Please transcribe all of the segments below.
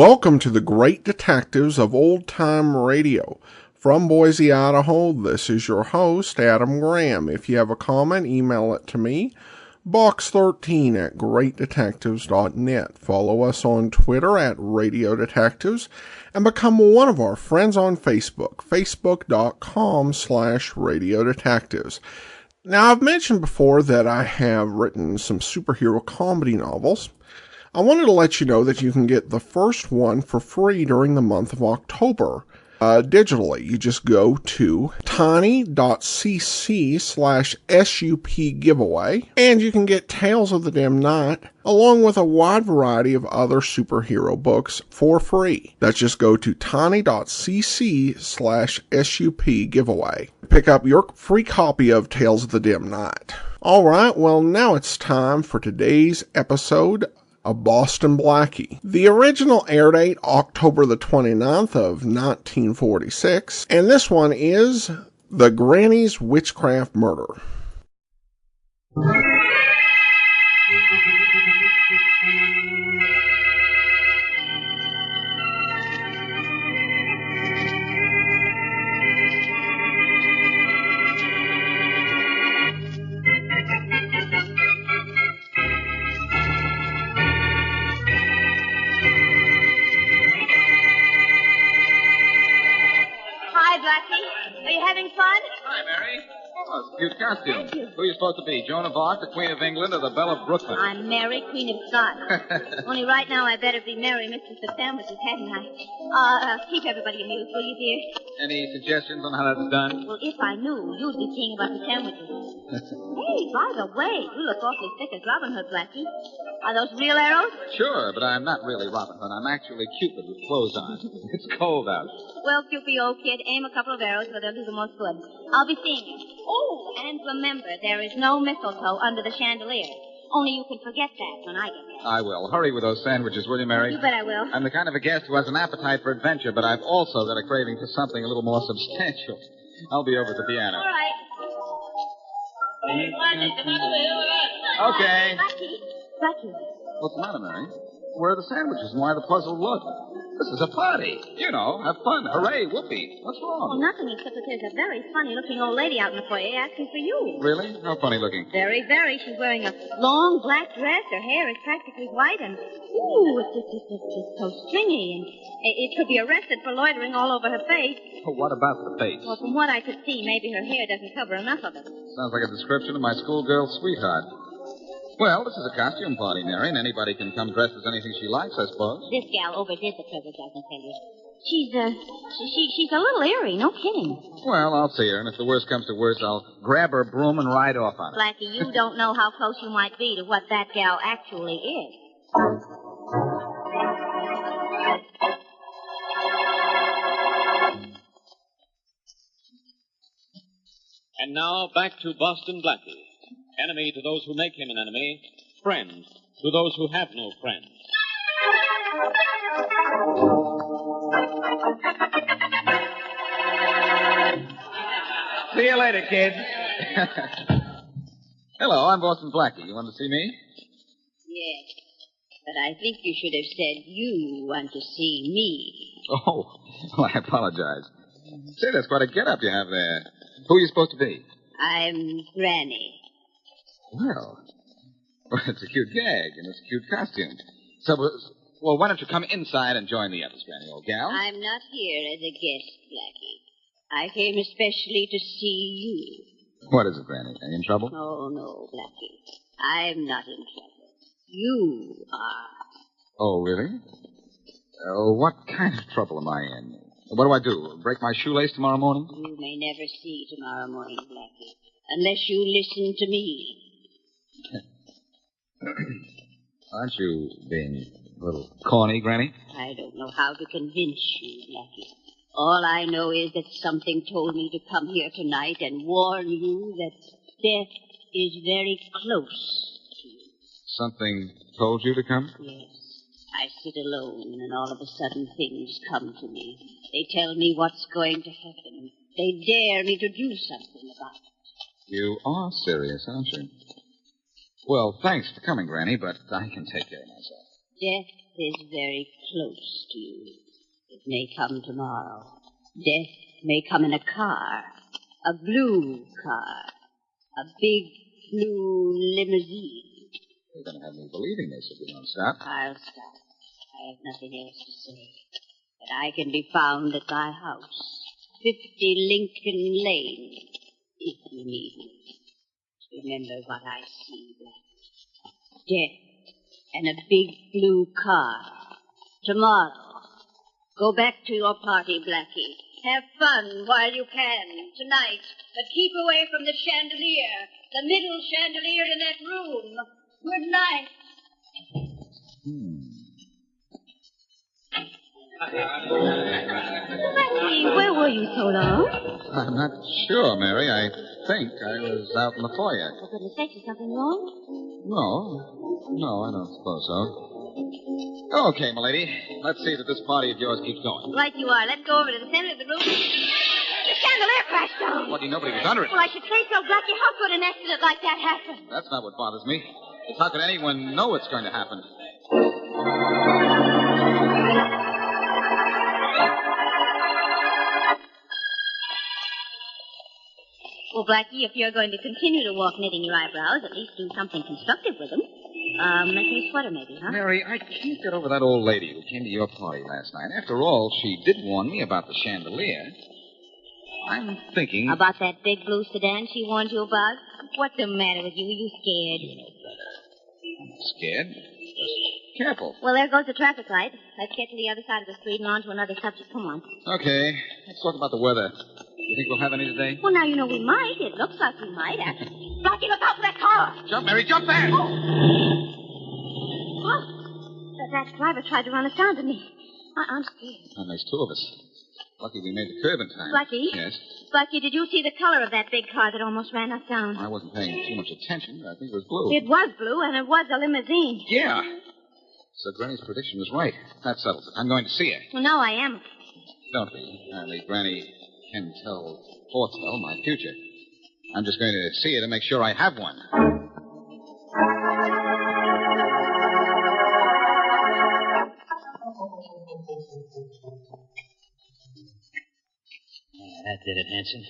Welcome to the Great Detectives of Old Time Radio. From Boise, Idaho, this is your host, Adam Graham. If you have a comment, email it to me, box13@greatdetectives.net. Follow us on Twitter @Radio Detectives and become one of our friends on Facebook, facebook.com/Radio Detectives. Now, I've mentioned before that I have written some superhero comedy novels. I wanted to let you know that you can get the first one for free during the month of October. Digitally, you just go to tiny.cc/SUP giveaway, and you can get Tales of the Dim Night, along with a wide variety of other superhero books for free. That's just go to tiny.cc/SUP giveaway. Pick up your free copy of Tales of the Dim Night. Alright, well now it's time for today's episode of Boston Blackie. The original air date, October the 29th of 1946, and this one is The Granny's Witchcraft Murder. Hi, Blackie. Are you having fun? Hi, Mary. Oh, it's a cute costume. Who are you supposed to be? Joan of Arc, the Queen of England, or the Belle of Brooklyn? I'm Mary, Queen of Scots. Only right now I better be Mary, Mistress of Sandwiches, hadn't I? Keep everybody amused, will you, dear? Any suggestions on how that's done? Well, if I knew, you'd be king about the sandwiches. Hey, by the way, you look awfully thick as Robin Hood, Blackie. Are those real arrows? Sure, but I'm not really Robin Hood. I'm actually Cupid with clothes on. It's cold out. Well, Cupid, old kid, aim a couple of arrows where they'll do the most good. I'll be seeing you. Oh, and remember, there is no mistletoe under the chandelier. Only you can forget that when I get there. I will. Hurry with those sandwiches, will you, Mary? You bet I will. I'm the kind of a guest who has an appetite for adventure, but I've also got a craving for something a little more substantial. I'll be over at the piano. All right. Okay. Blackie. What's the matter, Mary? Where are the sandwiches and why the puzzled look? This is a party. You know, have fun. Hooray, whoopee. What's wrong? Oh, nothing except that there's a very funny-looking old lady out in the foyer asking for you. Really? How funny looking? Very, very. She's wearing a long black dress. Her hair is practically white, and it's so stringy, and it could be arrested for loitering all over her face. Oh, what about the face? Well, from what I could see, maybe her hair doesn't cover enough of it. Sounds like a description of my schoolgirl sweetheart. Well, this is a costume party, Mary, and anybody can come dressed as anything she likes, I suppose. This gal overdid the privilege, I can tell you. She's a little eerie, no kidding. Well, I'll see her, and if the worst comes to worst, I'll grab her broom and ride off on her. Blackie, you don't know how close you might be to what that gal actually is. And now, back to Boston Blackie. Enemy to those who make him an enemy. Friend to those who have no friends. See you later, kid. Hello, I'm Boston Blackie. You want to see me? Yes, but I think you should have said you want to see me. Oh, well, I apologize. Say, that's quite a get-up you have there. Who are you supposed to be? I'm Granny. Well, it's a cute gag, and it's a cute costume. So, well, why don't you come inside and join the others, Granny, old gal? I'm not here as a guest, Blackie. I came especially to see you. What is it, Granny? Are you in trouble? Oh, no, Blackie. I'm not in trouble. You are. Oh, really? What kind of trouble am I in? What do I do? Break my shoelace tomorrow morning? You may never see tomorrow morning, Blackie, unless you listen to me. Aren't you being a little corny, Granny? I don't know how to convince you, Blackie. All I know is that something told me to come here tonight and warn you that death is very close to you. Something told you to come? Yes. I sit alone, and all of a sudden things come to me. They tell me what's going to happen. They dare me to do something about it. You are serious, aren't you? Well, thanks for coming, Granny, but I can take care of myself. Death is very close to you. It may come tomorrow. Death may come in a car. A blue car. A big blue limousine. You're going to have me believing this if you don't stop. I'll stop. I have nothing else to say. But I can be found at my house. 50 Lincoln Lane. If you need me. Remember what I see, Blackie. Death and a big blue car. Tomorrow. Go back to your party, Blackie. Have fun while you can tonight. But keep away from the chandelier. The middle chandelier in that room. Good night. Blackie, where were you so long? I'm not sure, Mary. I think I was out in the foyer. For goodness sake, is something wrong? No, I don't suppose so. Okay, milady. Let's see that this party of yours keeps going. Right you are. Let's go over to the center of the room. The chandelier crashed down. Lucky nobody was under it. Well, I should say so, Blackie. How could an accident like that happen? That's not what bothers me. It's how could anyone know it's going to happen? Well, Blackie, if you're going to continue to walk knitting your eyebrows, at least do something constructive with them. Make me a sweater, maybe, huh? Mary, I can't get over that old lady who came to your party last night. After all, she did warn me about the chandelier. I'm thinking... About that big blue sedan she warned you about? What's the matter with you? Are you scared? You know better. I'm not scared. Just careful. Well, there goes the traffic light. Let's get to the other side of the street and on to another subject. Come on. Okay. Let's talk about the weather. You think we'll have any today? Well, now you know we might. It looks like we might, actually. Blackie, look out for that car! Jump, Mary, jump there! Oh, that driver tried to run us down to me. I'm scared. And there's two of us. Lucky we made the curve in time. Blackie? Yes? Blackie, did you see the color of that big car that almost ran us down? I wasn't paying too much attention, but I think it was blue. It was blue, and it was a limousine. Yeah. So Granny's prediction was right. That settles it. I'm going to see her. Well, no, I am. Don't be. Apparently, Granny can foretell my future. I'm just going to see her to make sure I have one. That did it, Hanson.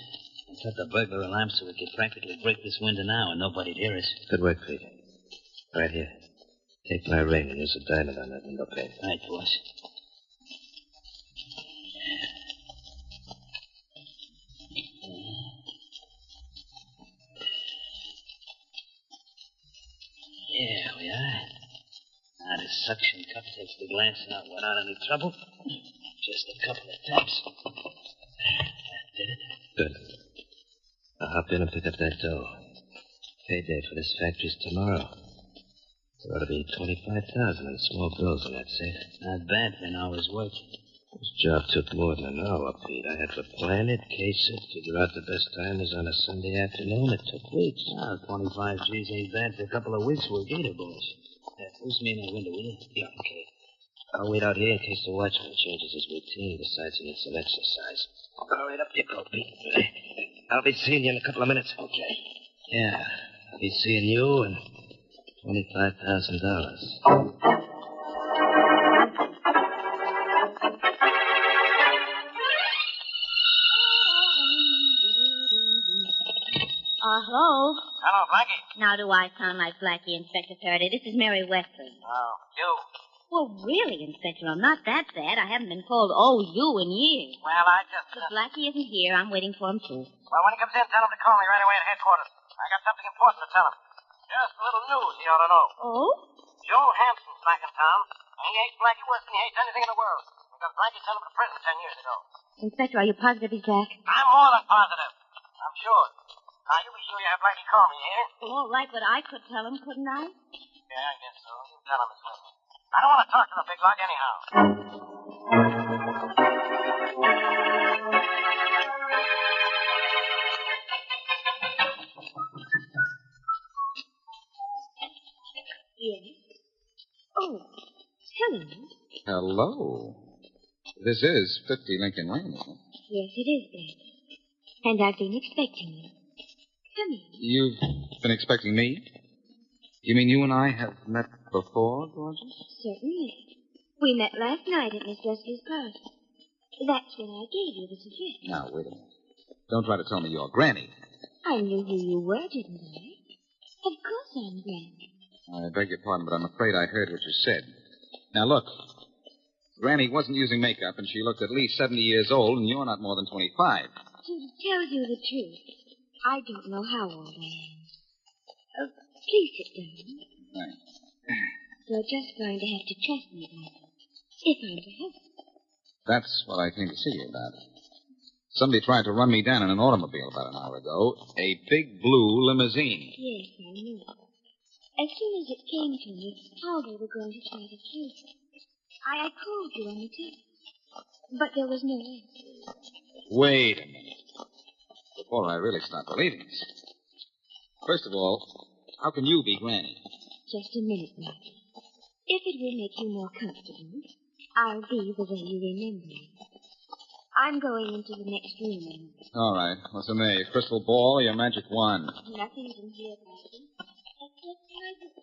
I cut the burglar alarm so we could practically break this window now and nobody'd hear us. Good work, Pete. Right here. Take my ring and use a diamond on that window pane. Right, boss. There we are. Now the suction cup takes the glass out without any trouble. Just a couple of taps. That did it. Good. I'll hop in and pick up that dough. Payday for this factory's tomorrow. There ought to be $25,000 in small bills in that safe. Not bad for an hour's work. This job took more than an hour, Pete. I had to plan it, case it, figure out the best time is on a Sunday afternoon. It took weeks. Well, 25 G's ain't bad for a couple of weeks work either, boss. Boost me in that window, will you? Yeah, okay. I'll wait out here in case the watchman changes his routine. Besides, he needs some exercise. All right, up you go, Pete. I'll be seeing you in a couple of minutes. Okay. Yeah, I'll be seeing you and $25,000. Hello? Hello, Blackie. Now do I sound like Blackie, Inspector Faraday? This is Mary Westland. Oh, you. Well, really, Inspector, I'm not that bad. I haven't been called you in years. Well, I just... But Blackie isn't here. I'm waiting for him, too. Well, when he comes in, tell him to call me right away at headquarters. I got something important to tell him. Just a little news he ought to know. Oh? Joe Hanson's back in town, and he hates Blackie worse than he hates anything in the world. Because Blackie sent him to prison 10 years ago. Inspector, are you positive he's back? I'm more than positive. I'm sure. Now, you be sure you have Blackie call me, eh? Well, all right, but I could tell him, couldn't I? Yeah, I guess so. You tell him it's with me. I don't want to talk to the big lug anyhow. Yes. Oh, hello. Hello. This is 50 Lincoln Lane, isn't it? Yes, it is, Blackie. And I've been expecting you. Come in. You've been expecting me? You mean you and I have met before, Georgia? Certainly. We met last night at Miss Leslie's party. That's when I gave you the suggestion. Now, wait a minute. Don't try to tell me you're Granny. I knew who you were, didn't I? Of course I'm Granny. I beg your pardon, but I'm afraid I heard what you said. Now, look. Granny wasn't using makeup, and she looked at least 70 years old, and you're not more than 25. To tell you the truth, I don't know how old I am. Please sit down. Thanks. You're just going to have to trust me, Blackie, if I'm to help. That's what I came to see you about. Somebody tried to run me down in an automobile about an hour ago. A big blue limousine. Yes, I know. As soon as it came to me how they were going to try to kill you, I called you on the telephone, but there was no answer. Wait a minute. Before I really start believing this. First of all, how can you be Granny? Just a minute, Blackie. If it will make you more comfortable, I'll be the way you remember me. I'm going into the next room now. All right. What's in there? Your crystal ball or your magic wand? Nothing's in here, Blackie. Except my book.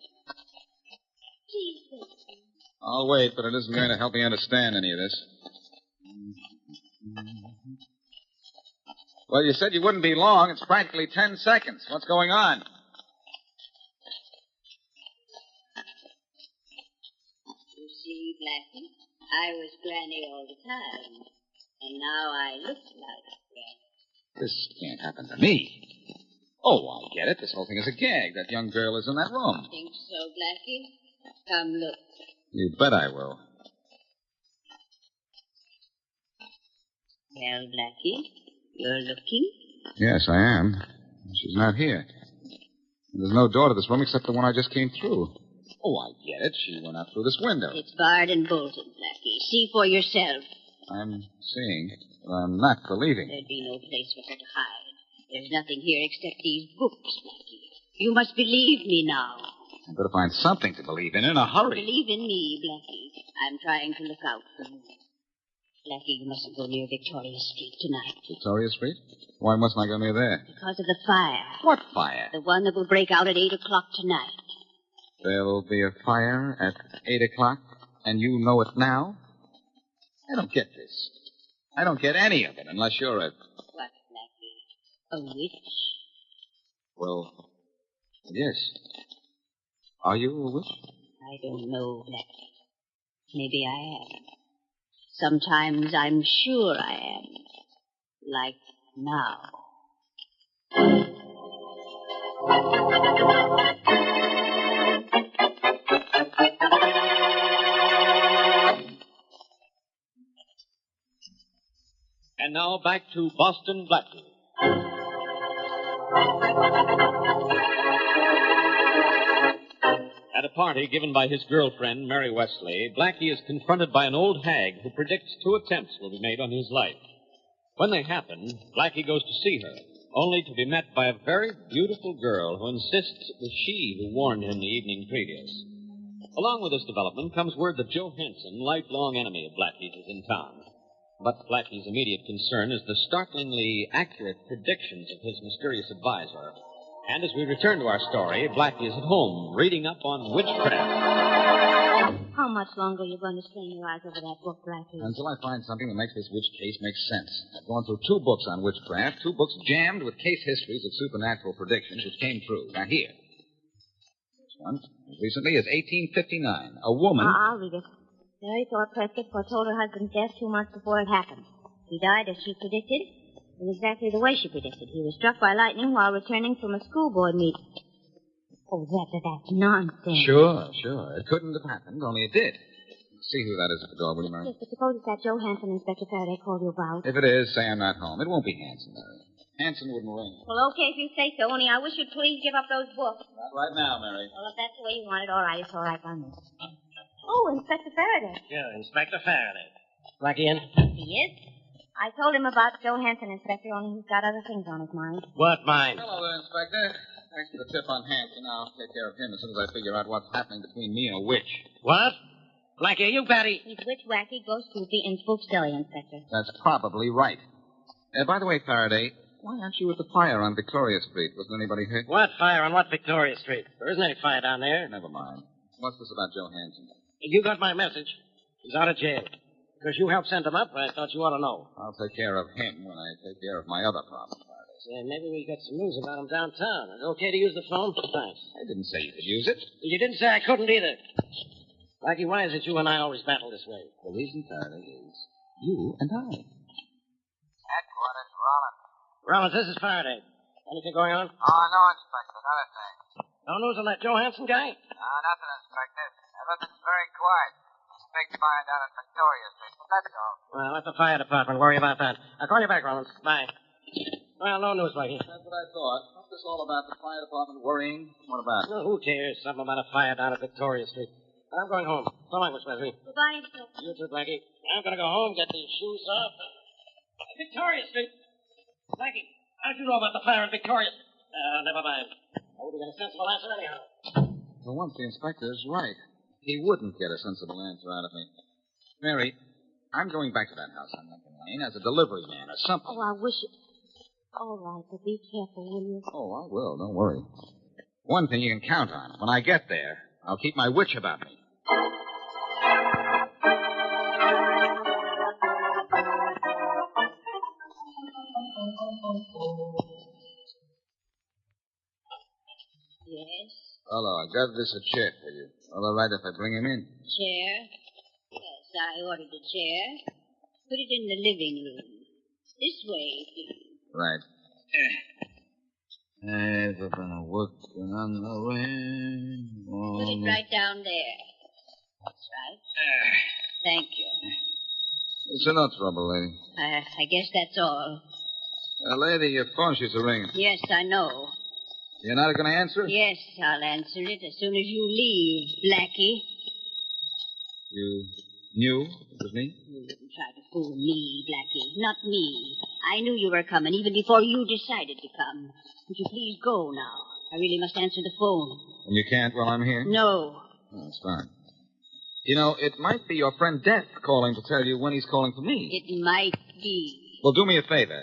Please wait. I'll wait, but it isn't going to help me understand any of this. Well, you said you wouldn't be long. It's practically 10 seconds. What's going on? You see, Blackie, I was Granny all the time. And now I look like Granny. This can't happen to me. Oh, I get it. This whole thing is a gag. That young girl is in that room. Think so, Blackie? Come look. You bet I will. Well, Blackie, you're looking? Yes, I am. She's not here. There's no door to this room except the one I just came through. Oh, I get it. She went out through this window. It's barred and bolted, Blackie. See for yourself. I'm seeing, but I'm not believing. There'd be no place for her to hide. There's nothing here except these books, Blackie. You must believe me now. I've got to find something to believe in a hurry. Believe in me, Blackie. I'm trying to look out for you. Blackie, you mustn't go near Victoria Street tonight. Victoria Street? Why mustn't I go near there? Because of the fire. What fire? The one that will break out at 8 o'clock tonight. There'll be a fire at 8 o'clock, and you know it now? I don't get this. I don't get any of it unless you're a... What, Blackie? A witch? Well, yes. Are you a witch? I don't know, Blackie. Maybe I am. Sometimes I'm sure I am. Like now. And now back to Boston Blackie. At a party given by his girlfriend, Mary Wesley, Blackie is confronted by an old hag who predicts 2 attempts will be made on his life. When they happen, Blackie goes to see her, only to be met by a very beautiful girl who insists it was she who warned him the evening previous. Along with this development comes word that Joe Hansen, lifelong enemy of Blackie's, is in town. But Blackie's immediate concern is the startlingly accurate predictions of his mysterious advisor. And as we return to our story, Blackie is at home, reading up on witchcraft. How much longer are you going to strain your eyes over that book, Blackie? Until I find something that makes this witch case make sense. I've gone through 2 books on witchcraft, 2 books jammed with case histories of supernatural predictions which came true. Now, here. This one, as recently as 1859. A woman... I'll read it. Mary Thorpe Prescott foretold her husband's death 2 months before it happened. He died as she predicted, in exactly the way she predicted. He was struck by lightning while returning from a school board meeting. Oh, that's nonsense. Sure. It couldn't have happened, only it did. See who that is at the door, will you, Mary? Yes, but suppose it's that Joe Hansen Inspector Faraday called you about. If it is, say I'm not home. It won't be Hanson, Mary. Hanson wouldn't ring. Well, okay, if you say so, only I wish you'd please give up those books. Not right now, Mary. Well, if that's the way you want it, all right, it's all right by me. Oh, Inspector Faraday. Yeah, Inspector Faraday. Blackie in? He is? I told him about Joe Hansen, Inspector, only he's got other things on his mind. What mind? Hello there, Inspector. Thanks for the tip on Hanson. I'll take care of him as soon as I figure out what's happening between me and a witch. What? Blackie, are you batty? He's witch wacky, ghost spoopy, and spook silly, Inspector. That's probably right. By the way, Faraday, why aren't you at the fire on Victoria Street? Wasn't anybody hurt? What fire on what Victoria Street? There isn't any fire down there. Never mind. What's this about Joe Hanson? You got my message. He's out of jail. Because you helped send him up, I thought you ought to know. I'll take care of him when I take care of my other problem, Faraday. Say, maybe we got some news about him downtown. Is it okay to use the phone? Thanks. I didn't say you could use it. You didn't say I couldn't either. Blackie, why is it you and I always battle this way? The reason, Faraday, is you and I. Headquarters, Rollins. Rollins, this is Faraday. Anything going on? Oh, no, Inspector. Nothing. No news on that Johansson guy? No, nothing, Inspector. Everything's very quiet. Big fire down at Victoria Street. But let's go. Well, let the fire department worry about that. I'll call you back, Rollins. Bye. Well, no news, Blackie. That's what I thought. What's this all about? The fire department worrying? What about? Well, who cares? Something about a fire down at Victoria Street. I'm going home. So long, Miss Wesley. Goodbye, Inspector. You too, Blackie. I'm going to go home, get these shoes off. Victoria Street. Blackie, how'd you know about the fire at Victoria? Never mind. I wouldn't get a sensible answer anyhow. For once, the inspector's right. He wouldn't get a sensible answer out of me. Mary, I'm going back to that house on Lincoln Lane as a delivery man or something. Oh, I wish it... All right, but be careful, will you? Oh, I will. Don't worry. One thing you can count on. When I get there, I'll keep my witch about me. Yes. Hello, I got this a chair for you. All right if I bring him in? Chair? Yes, I ordered a chair. Put it in the living room. This way, please. Right. Ever been working on the rain? Put it right down there. That's right. Thank you. It's no trouble, lady. I guess that's all. Lady, your phone she's ringing. Yes, I know. You're not going to answer it? Yes, I'll answer it as soon as you leave, Blackie. You knew it was me? You didn't try to fool me, Blackie. Not me. I knew you were coming even before you decided to come. Would you please go now? I really must answer the phone. And you can't while I'm here? No. Oh, that's fine. You know, it might be your friend Death calling to tell you when he's calling for me. It might be. Well, do me a favor.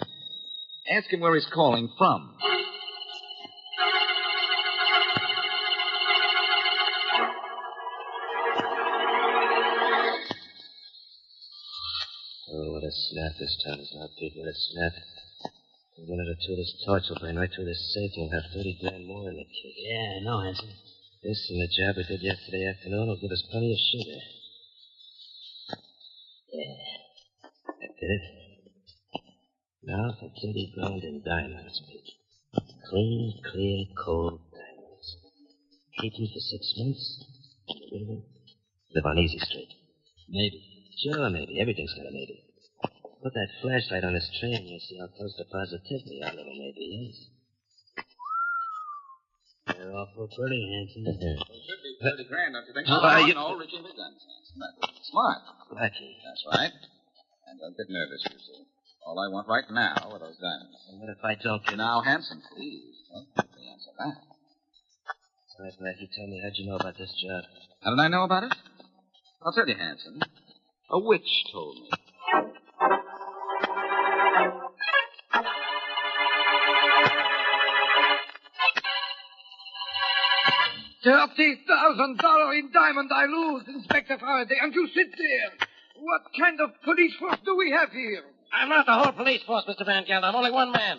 Ask him where he's calling from. Oh, what a snap this town is now, Pete. What a snap. In a minute or two, this torch will burn right through this safe, and we'll have 30 grand more in the kit. Yeah, I know, Hanson. This and the job we did yesterday afternoon will give us plenty of sugar. Yeah. That did it. Now for 30 grand in diamonds, Pete. Clean, clear, cold diamonds. Keep them for 6 months. And get rid of them. Live on Easy Street. Maybe. Sure, maybe. Everything's got a maybe. Put that flashlight on this train and you'll see how close to positively our little maybe is. They're awful pretty, Hanson. It should be 30 grand, don't you think? No, Richie Big Guns. Smart. Blackie. That's right. And don't get nervous, you see. All I want right now are those diamonds. And what if I don't get... Now, Hanson, please, don't let me answer that. All right, Blackie, tell me, how'd you know about this job? How did I know about it? I'll tell you, Hanson. A witch told me. $30,000 in diamond I lose, Inspector Faraday, and you sit there. What kind of police force do we have here? I'm not the whole police force, Mr. Van Gelder. I'm only one man.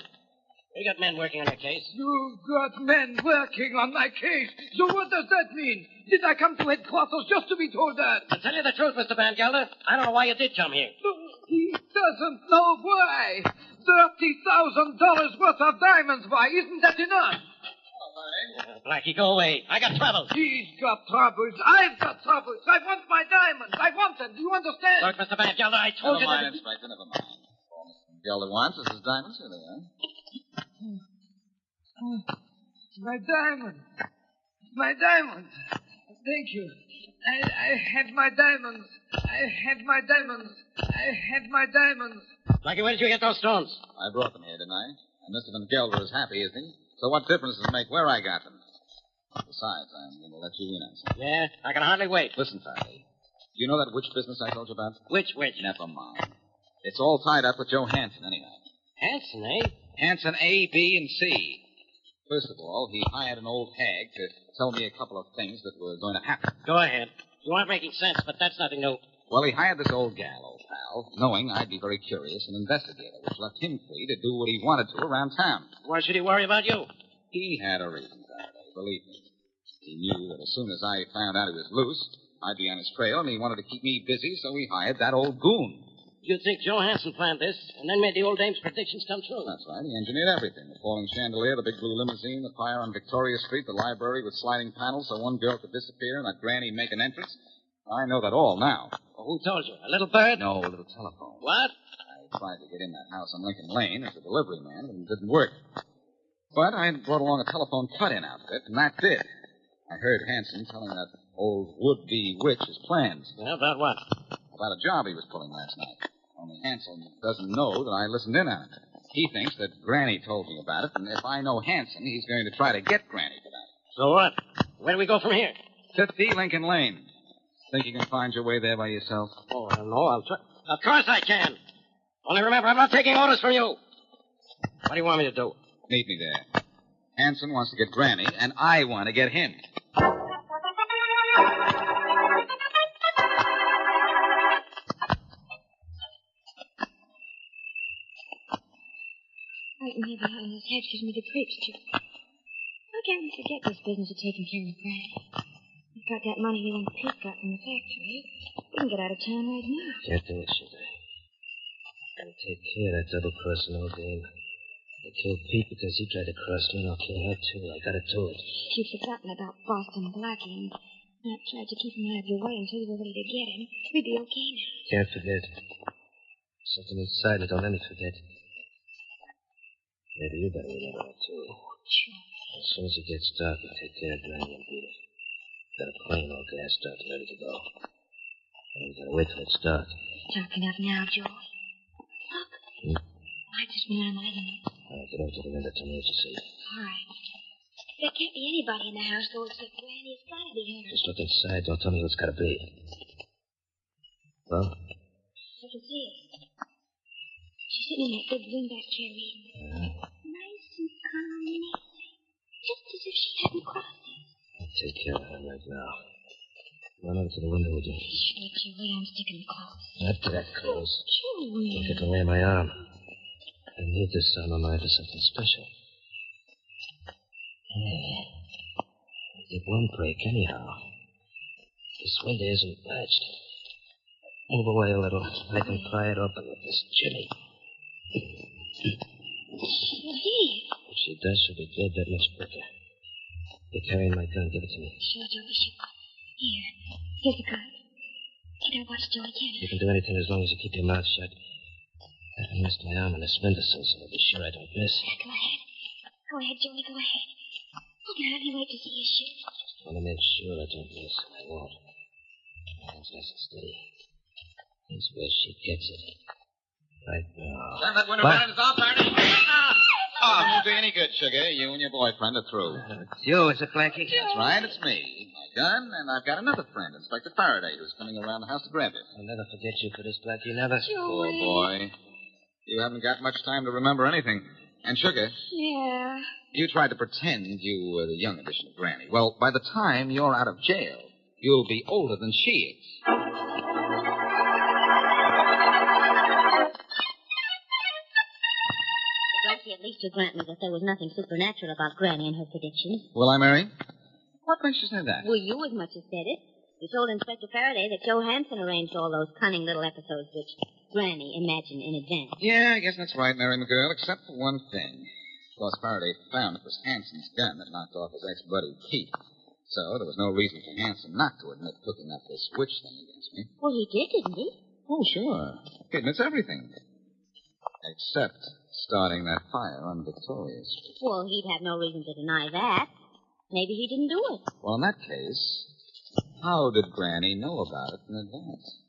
We got men working on your case. You've got men working on my case. So what does that mean? Did I come to headquarters just to be told that? To tell you the truth, Mr. Van Gelder, I don't know why you did come here. He doesn't know why. $30,000 worth of diamonds, why? Isn't that enough? Blackie, go away. I got trouble. He's got troubles. I've got troubles. I want my diamonds. I want them. Do you understand? Look, Mr. Van Gelder, I told Never you mind, that... Inspector, never mind. All Mr. Gelder wants is his diamonds. Here they are. My diamonds. My diamonds. Thank you. I had my diamonds. I had my diamonds. I had my diamonds. Blackie, where did you get those stones? I brought them here, didn't I? And Mr. Van Gelder is happy, isn't he? So what difference does it make where I got them? Besides, I'm going to let you in on something. Yeah, I can hardly wait. Listen, Faraday. Do you know that witch business I told you about? Which witch? Never mind. It's all tied up with Joe Hanson, anyhow. Hanson, eh? Hanson A, B, and C. First of all, he hired an old hag to tell me a couple of things that were going to happen. Go ahead. You aren't making sense, but that's nothing new. Well, he hired this old gal, old pal, knowing I'd be very curious and investigate it, which left him free to do what he wanted to around town. Why should he worry about you? He had a reason, Faraday, believe me. He knew that as soon as I found out he was loose, I'd be on his trail, and he wanted to keep me busy, so he hired that old goon. You think Joe Hansen planned this and then made the old dame's predictions come true? That's right. He engineered everything. The falling chandelier, the big blue limousine, the fire on Victoria Street, the library with sliding panels so one girl could disappear and that granny make an entrance. I know that all now. Well, who told you? A little bird? No, a little telephone. What? I tried to get in that house on Lincoln Lane as a delivery man, and it didn't work. But I had brought along a telephone cut-in outfit, and that did. I heard Hansen telling that old would-be witch his plans. Yeah, about what? About a job he was pulling last night. Only Hansen doesn't know that I listened in on it. He thinks that Granny told me about it, and if I know Hansen, he's going to try to get Granny for that. So what? Where do we go from here? 50 Lincoln Lane. Think you can find your way there by yourself? Oh, I don't know. I'll try. Of course I can. Only remember, I'm not taking orders from you. What do you want me to do? Meet me there. Hansen wants to get Granny, and I want to get him. Right in here behind this hedge gives me the creeps, too. How can't we forget this business of taking care of Granny? We've got that money you and Pete got from the factory. We can get out of town right now. Can't do it, sugar. Gotta take care of that double-crossing old dame. I killed Pete because he tried to cross me, and I'll kill her, too. I gotta do it. You've forgotten about Boston Blackie and not tried to keep him out of your way until you were ready to get him. We'd be okay now. Can't forget. Something inside me don't let me forget. Maybe you better remember that, too. Sure. As soon as it gets dark, we take care of Granny and beat it. Got a plane all gassed up and ready to go. And we gotta wait till it's dark. Dark enough now, Joe. Look. Light just went on the living room. All right, get over to the window. Tell me what you see. All right. There can't be anybody in the house, though, except Granny. It's gotta be her. Just look inside. Don't tell me who it's gotta be. Well? I can see her. She's sitting in that big wingback chair reading. Nice and calm and easy. Just as if she hadn't crossed it. I'll take care of her right now. Run over to the window, would you? Sure, Joey, I'm sticking close. Not that close. Joey. Look at the way of my arm. I need this arm of mine for something special. Yeah. It won't break anyhow. This window isn't latched. Move away a little. I can pry it open with this jimmy. She'll hear. If she does, she'll be dead that much quicker. You're carrying my gun. Give it to me. Sure, Joey, she will. Here's the gun. You gotta watch Joey, can't You can do anything as long as you keep your mouth shut. I can rest my arm on this windowsill so I'll be sure I don't miss. Go ahead. Go ahead, Joey, go ahead. I can hardly wait to see you shoot. Just want to make sure I don't miss, and I won't. My hand's nice and steady. Here's where she gets it. Right now. Turn that window down. It's all turning. Oh, it won't do any good, Sugar. You and your boyfriend are through. It's you, is it, Blackie? That's right, it's me. My gun, and I've got another friend, Inspector Faraday, who's coming around the house to grab it. I'll never forget you for this, Blackie, never. Poor boy. You haven't got much time to remember anything. And, Sugar, Yeah. you tried to pretend you were the young edition of Granny. Well, by the time you're out of jail, you'll be older than she is. Blackie, at least you grant me that there was nothing supernatural about Granny and her predictions. Will I, Mary? What makes you say that? Well, you as much as said it. You told Inspector Faraday that Joe Hansen arranged all those cunning little episodes which Granny imagined in advance. Yeah, I guess that's right, Mary McGill, except for one thing. Of course, Faraday found it was Hansen's gun that knocked off his ex-buddy, Pete. So there was no reason for Hansen not to admit cooking up this witch thing against me. Well, he did, didn't he? Oh, sure. He admits everything. Except starting that fire on Victoria Street. Well, he'd have no reason to deny that. Maybe he didn't do it. Well, in that case, how did Granny know about it in advance?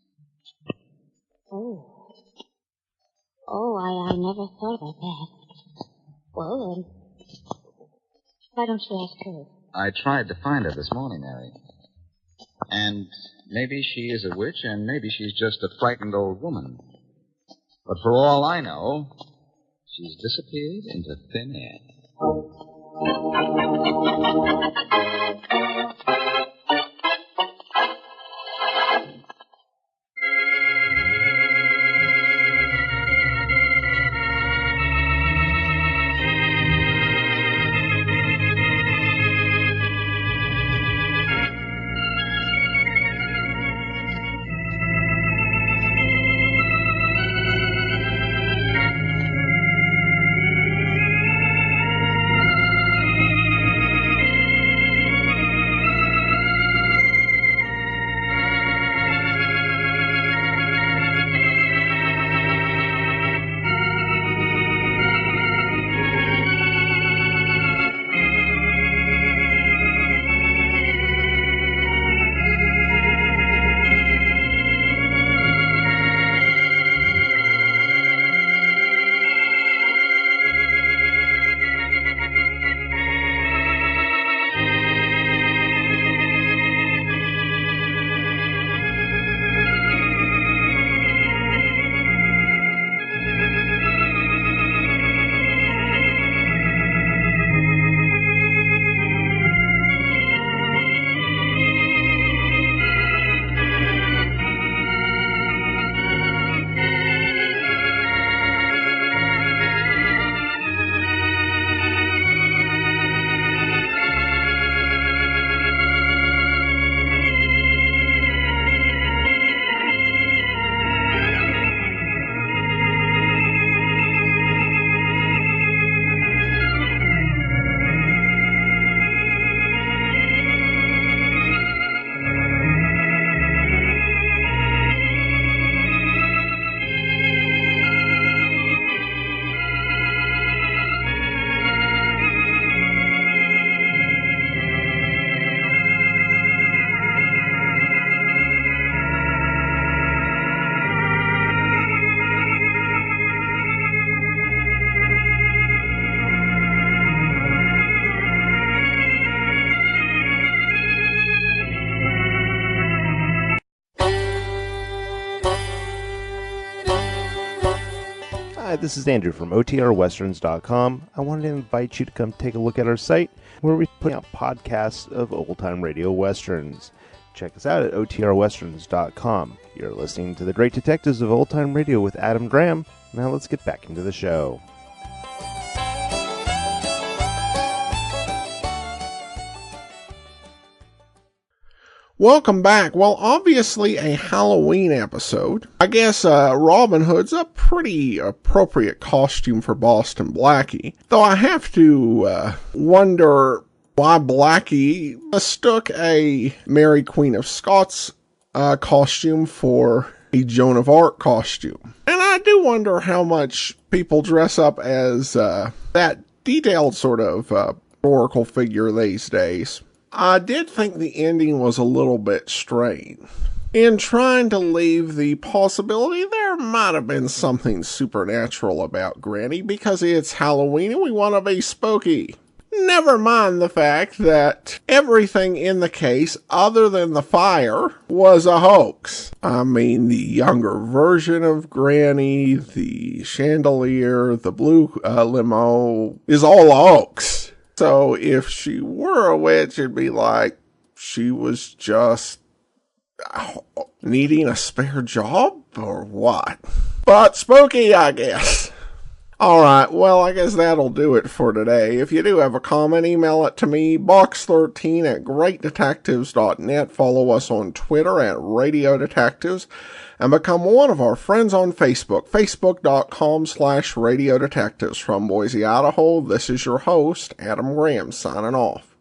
I never thought about that. Well, why don't you ask her? I tried to find her this morning, Mary. And maybe she is a witch, and maybe she's just a frightened old woman. But for all I know, she's disappeared into thin air. Hi, this is Andrew from OTRWesterns.com. I wanted to invite you to come take a look at our site where we put out podcasts of old-time radio westerns. Check us out at OTRWesterns.com. You're listening to The Great Detectives of Old Time Radio with Adam Graham. Now let's get back into the show. Welcome back. Well, obviously a Halloween episode. I guess Robin Hood's a pretty appropriate costume for Boston Blackie. Though I have to wonder why Blackie mistook a Mary Queen of Scots costume for a Joan of Arc costume. And I do wonder how much people dress up as that detailed sort of historical figure these days. I did think the ending was a little bit strange. In trying to leave the possibility there might have been something supernatural about Granny because it's Halloween and we want to be spooky. Never mind the fact that everything in the case, other than the fire, was a hoax. I mean, the younger version of Granny, the chandelier, the blue limo, is all a hoax. So if she were a witch, it'd be like she was just needing a spare job or what? But spooky, I guess. Alright, well, I guess that'll do it for today. If you do have a comment, email it to me, box13@greatdetectives.net. Follow us on Twitter at Radio Detectives, and become one of our friends on Facebook, facebook.com/Radio Detectives. From Boise, Idaho, this is your host, Adam Graham, signing off.